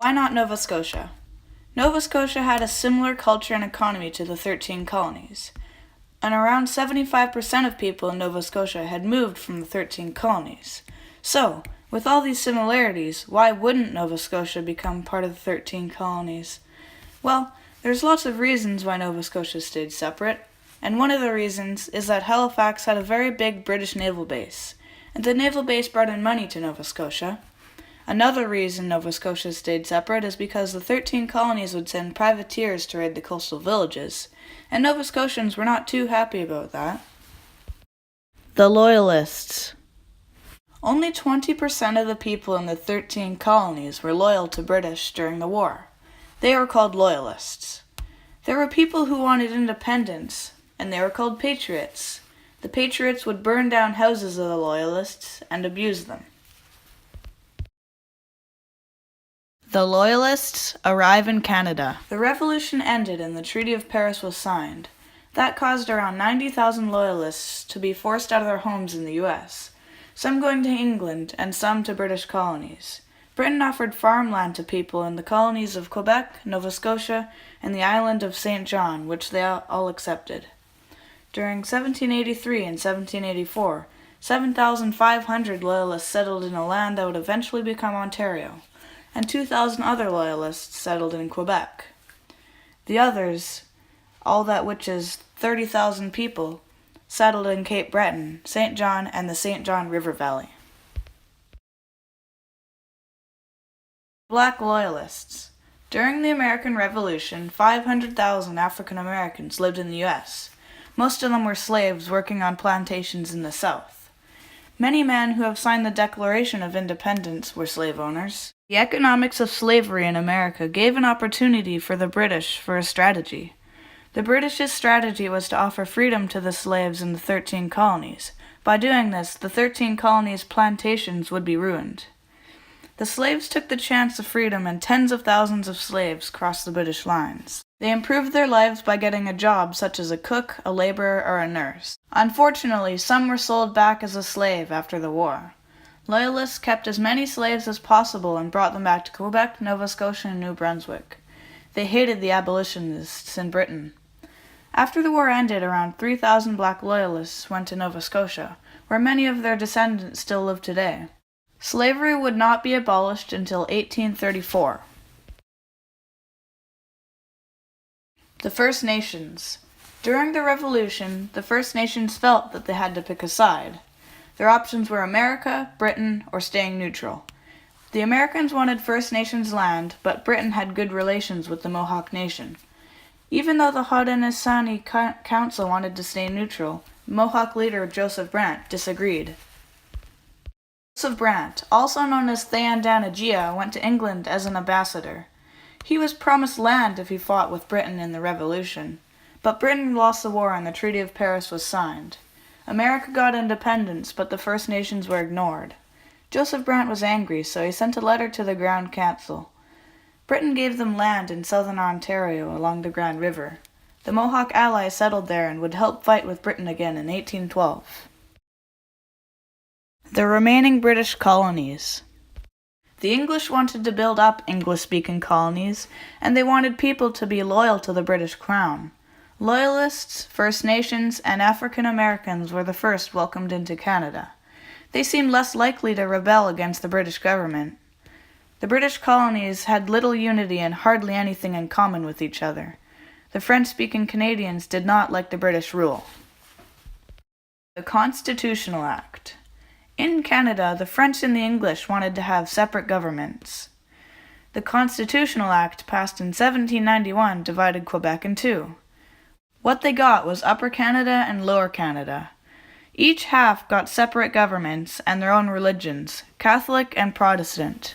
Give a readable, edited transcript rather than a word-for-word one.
Why not Nova Scotia? Nova Scotia had a similar culture and economy to the 13 colonies, and around 75% of people in Nova Scotia had moved from the 13 colonies. So, with all these similarities, why wouldn't Nova Scotia become part of the 13 colonies? Well, there's lots of reasons why Nova Scotia stayed separate, and one of the reasons is that Halifax had a very big British naval base, and the naval base brought in money to Nova Scotia. Another reason Nova Scotia stayed separate is because the 13 colonies would send privateers to raid the coastal villages, and Nova Scotians were not too happy about that. The Loyalists. Only 20% of the people in the 13 colonies were loyal to British during the war. They were called Loyalists. There were people who wanted independence, and they were called Patriots. The Patriots would burn down houses of the Loyalists and abuse them. The Loyalists arrive in Canada. The Revolution ended and the Treaty of Paris was signed. That caused around 90,000 Loyalists to be forced out of their homes in the U.S., some going to England and some to British colonies. Britain offered farmland to people in the colonies of Quebec, Nova Scotia, and the island of St. John, which they all accepted. During 1783 and 1784, 7,500 Loyalists settled in a land that would eventually become Ontario, and 2,000 other Loyalists settled in Quebec. The others, all that which is 30,000 people, settled in Cape Breton, St. John, and the St. John River Valley. Black Loyalists. During the American Revolution, 500,000 African Americans lived in the U.S. Most of them were slaves working on plantations in the South. Many men who have signed the Declaration of Independence were slave owners. The economics of slavery in America gave an opportunity for the British for a strategy. The British's strategy was to offer freedom to the slaves in the 13 colonies. By doing this, the 13 colonies' plantations would be ruined. The slaves took the chance of freedom and tens of thousands of slaves crossed the British lines. They improved their lives by getting a job such as a cook, a laborer, or a nurse. Unfortunately, some were sold back as a slave after the war. Loyalists kept as many slaves as possible and brought them back to Quebec, Nova Scotia, and New Brunswick. They hated the abolitionists in Britain. After the war ended, around 3,000 black Loyalists went to Nova Scotia, where many of their descendants still live today. Slavery would not be abolished until 1834. The First Nations. During the Revolution, the First Nations felt that they had to pick a side. Their options were America, Britain, or staying neutral. The Americans wanted First Nations land, but Britain had good relations with the Mohawk Nation. Even though the Haudenosaunee Council wanted to stay neutral, Mohawk leader Joseph Brant disagreed. Joseph Brant, also known as Thayendanegea, went to England as an ambassador. He was promised land if he fought with Britain in the Revolution, but Britain lost the war and the Treaty of Paris was signed. America got independence, but the First Nations were ignored. Joseph Brant was angry, so he sent a letter to the Grand Council. Britain gave them land in southern Ontario along the Grand River. The Mohawk allies settled there and would help fight with Britain again in 1812. The remaining British colonies. The English wanted to build up English-speaking colonies, and they wanted people to be loyal to the British Crown. Loyalists, First Nations, and African Americans were the first welcomed into Canada. They seemed less likely to rebel against the British government. The British colonies had little unity and hardly anything in common with each other. The French-speaking Canadians did not like the British rule. The Constitutional Act. In Canada, the French and the English wanted to have separate governments. The Constitutional Act, passed in 1791, divided Quebec in two. What they got was Upper Canada and Lower Canada. Each half got separate governments and their own religions, Catholic and Protestant.